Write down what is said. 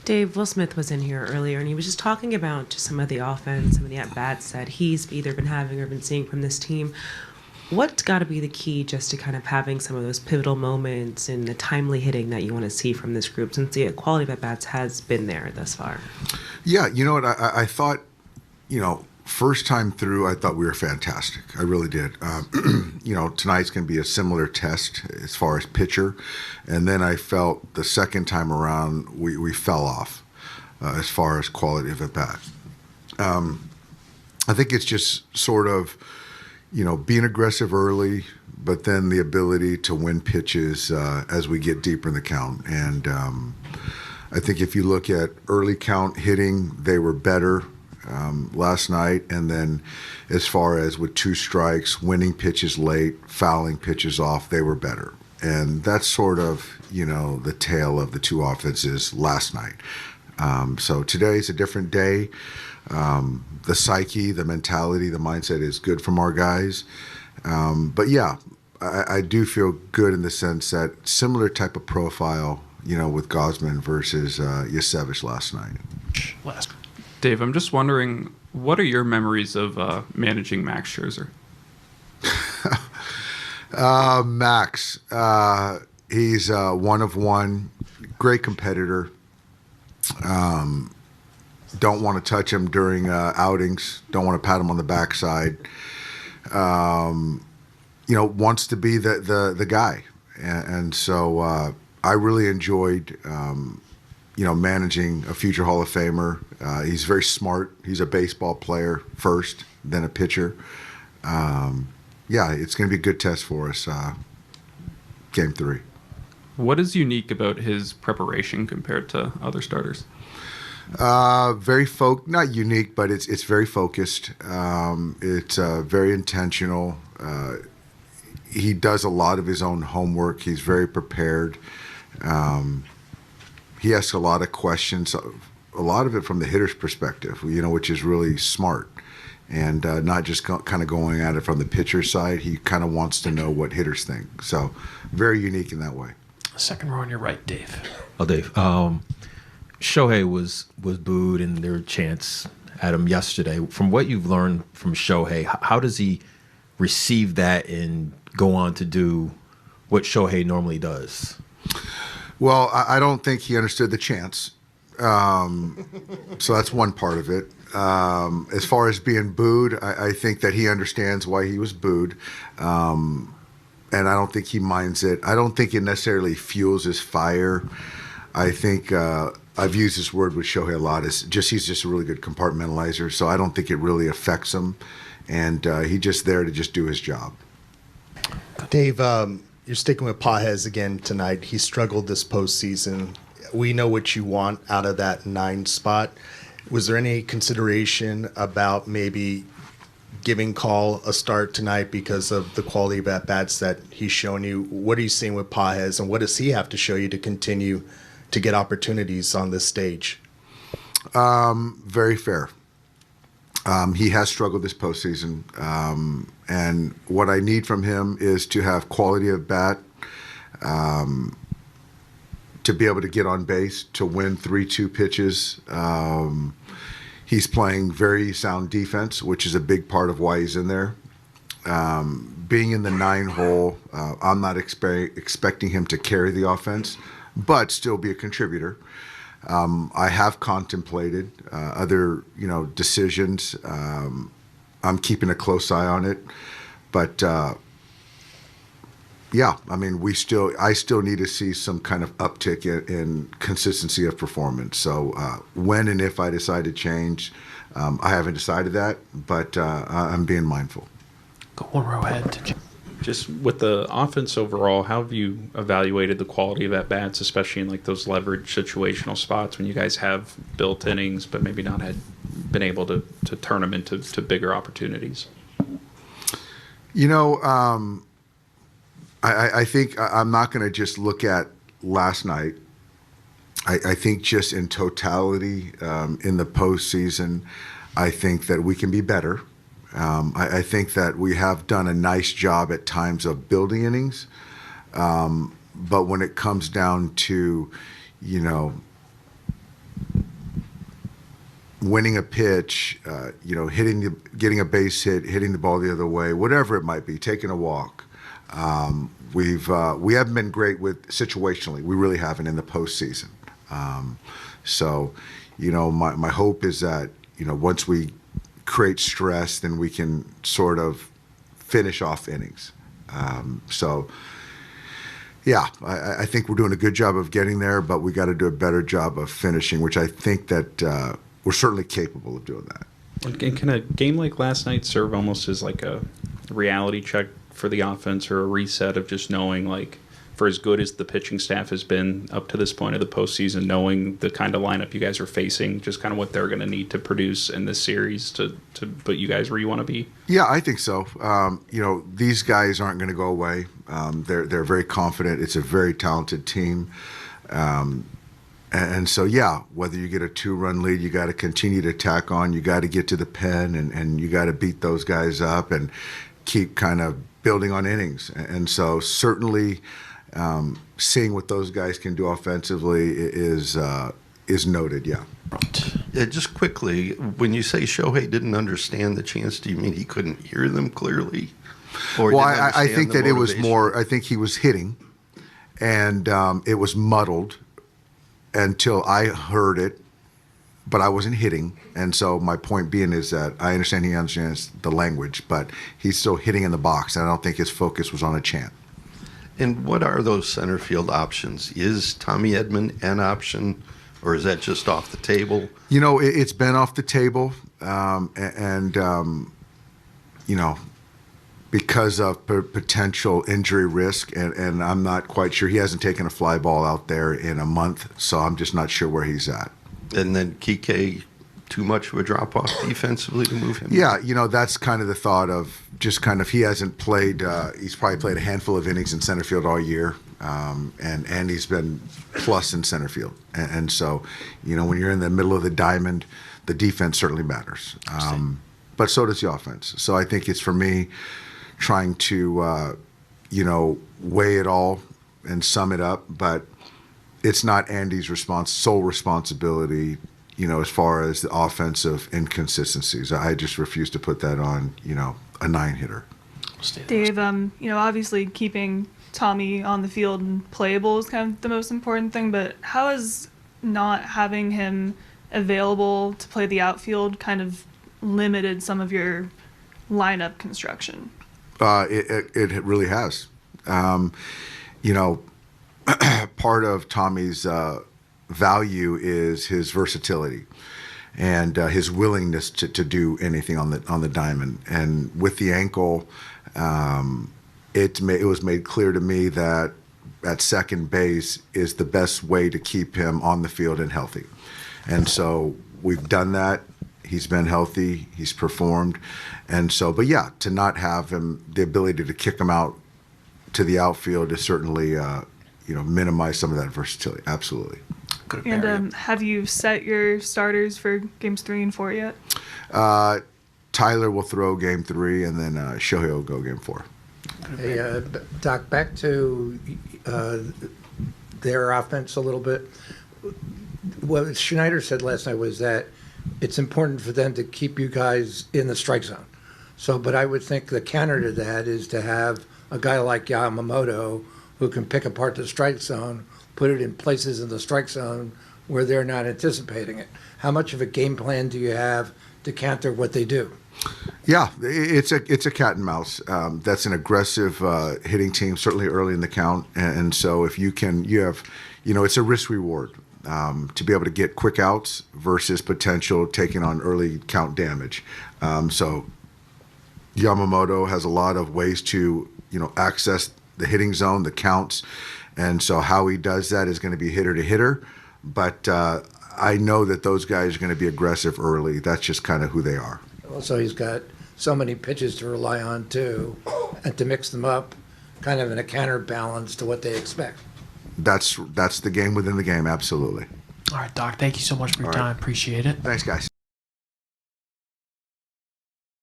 Dave, Will Smith was in here earlier, and he was just talking about just some of the offense, some of the at-bats that he's either been having or been seeing from this team. What's got to be the key just to kind of having some of those pivotal moments and the timely hitting that you want to see from this group, since the quality of at-bats has been there thus far? Yeah, you know what? I thought, first time through, I thought we were fantastic. I really did. Tonight's going to be a similar test as far as pitcher. And then I felt the second time around, we fell off as far as quality of at-bat. I think it's just sort of, being aggressive early, but then the ability to win pitches as we get deeper in the count. And I think if you look at early count hitting, they were better last night. And then as far as with 2 strikes, winning pitches late, fouling pitches off, they were better. And that's sort of, the tale of the 2 offenses last night. So today's a different day. The psyche, the mentality, the mindset is good from our guys. But yeah, I do feel good in the sense that similar type of profile, with Gausman versus Yasevich last night. Dave, I'm just wondering, what are your memories of managing Max Scherzer? Max, he's one of one, great competitor. Don't want to touch him during outings. Don't want to pat him on the backside. Wants to be the guy, and so I really enjoyed managing a future Hall of Famer. He's very smart. He's a baseball player first, then a pitcher. It's going to be a good test for us. Game 3. What is unique about his preparation compared to other starters? Not unique, but it's very focused. It's very intentional. He does a lot of his own homework. He's very prepared. He asks a lot of questions, a lot of it from the hitter's perspective, which is really smart. And not just kind of going at it from the pitcher side. He kind of wants to know what hitters think. So very unique in that way. Second row on your right, Dave. Oh, Dave. Shohei was booed and there were chants at him yesterday. From what you've learned from Shohei, how does he receive that and go on to do what Shohei normally does? Well, I don't think he understood the chants. So that's one part of it. As far as being booed, I think that he understands why he was booed. And I don't think he minds it. I don't think it necessarily fuels his fire. I think I've used this word with Shohei a lot. He's just a really good compartmentalizer. So I don't think it really affects him. And he's just there to just do his job. Dave, you're sticking with Pages again tonight. He struggled this postseason. We know what you want out of that 9 spot. Was there any consideration about maybe giving Call a start tonight because of the quality of at-bats that he's shown you? What are you seeing with Pages, and what does he have to show you to continue to get opportunities on this stage? Very fair. He has struggled this postseason, and what I need from him is to have quality of bat, to be able to get on base, to win 3-2 pitches. He's playing very sound defense, which is a big part of why he's in there. Being in the 9 hole, I'm not expecting him to carry the offense, but still be a contributor. I have contemplated other, decisions. I'm keeping a close eye on it, but I still need to see some kind of uptick in consistency of performance. So when and if I decide to change, I haven't decided that, but I'm being mindful. Go one row ahead. Just with the offense overall, how have you evaluated the quality of at-bats, especially in like those leverage situational spots when you guys have built innings but maybe not had been able to turn them into bigger opportunities? I think I'm not going to just look at last night. I think just in totality, in the postseason, I think that we can be better. I think that we have done a nice job at times of building innings. But when it comes down to, winning a pitch, getting a base hit, hitting the ball the other way, whatever it might be, taking a walk. We haven't been great with situationally. We really haven't in the postseason. So, my hope is that once we create stress, then we can sort of finish off innings. Yeah, I think we're doing a good job of getting there, but we got to do a better job of finishing, which I think that we're certainly capable of doing that. And can a game like last night serve almost as like a reality check for the offense or a reset of just knowing, like, for as good as the pitching staff has been up to this point of the postseason, knowing the kind of lineup you guys are facing, just kind of what they're going to need to produce in this series to put you guys where you want to be? Yeah, I think so. These guys aren't going to go away. They're very confident. It's a very talented team. And so, yeah, whether you get a 2-run lead, you got to continue to tack on. You got to get to the pen, and you got to beat those guys up and keep kind of building on innings. And so certainly seeing what those guys can do offensively is noted, yeah. Yeah, just quickly, when you say Shohei didn't understand the chance, do you mean he couldn't hear them clearly? Or Well, didn't I understand think the that it was motivation? more, I think he was hitting, and it was muddled until I heard it, but I wasn't hitting. And so my point being is that I understand he understands the language, but he's still hitting in the box. And I don't think his focus was on a chant. And what are those center field options? Is Tommy Edman an option, or is that just off the table? It's been off the table, because of potential injury risk, and I'm not quite sure. He hasn't taken a fly ball out there in a month, so I'm just not sure where he's at. And then Kike, too much of a drop-off defensively to move him? Yeah, that's kind of the thought of just kind of he hasn't played. He's probably played a handful of innings in center field all year, and he's been plus in center field. And so, when you're in the middle of the diamond, the defense certainly matters. But so does the offense. So I think it's for me trying to, weigh it all and sum it up, but it's not Andy's sole responsibility, as far as the offensive inconsistencies. I just refuse to put that on, a 9-hitter. Dave, obviously keeping Tommy on the field and playable is kind of the most important thing, but how has not having him available to play the outfield kind of limited some of your lineup construction? It really has. Part of Tommy's value is his versatility and his willingness to do anything on the diamond. And with the ankle, it was made clear to me that at second base is the best way to keep him on the field and healthy. And so we've done that. He's been healthy. He's performed. And so, but yeah, to not have him, the ability to kick him out to the outfield is certainly, minimize some of that versatility. Absolutely. And have you set your starters for games 3 and 4 yet? Tyler will throw game 3, and then Shohei will go game 4. Hey, Doc, back to their offense a little bit. What Schneider said last night was that it's important for them to keep you guys in the strike zone. So, but I would think the counter to that is to have a guy like Yamamoto who can pick apart the strike zone, put it in places in the strike zone where they're not anticipating it. How much of a game plan do you have to counter what they do? Yeah, it's a cat and mouse. That's an aggressive hitting team, certainly early in the count. And so if you have, it's a risk reward to be able to get quick outs versus potential taking on early count damage. So Yamamoto has a lot of ways to, access the hitting zone, the counts. And so how he does that is going to be hitter to hitter. But I know that those guys are going to be aggressive early. That's just kind of who they are. Also, he's got so many pitches to rely on, too, and to mix them up kind of in a counterbalance to what they expect. That's the game within the game, absolutely. All right, Doc, thank you so much for your time. Appreciate it. Thanks, guys.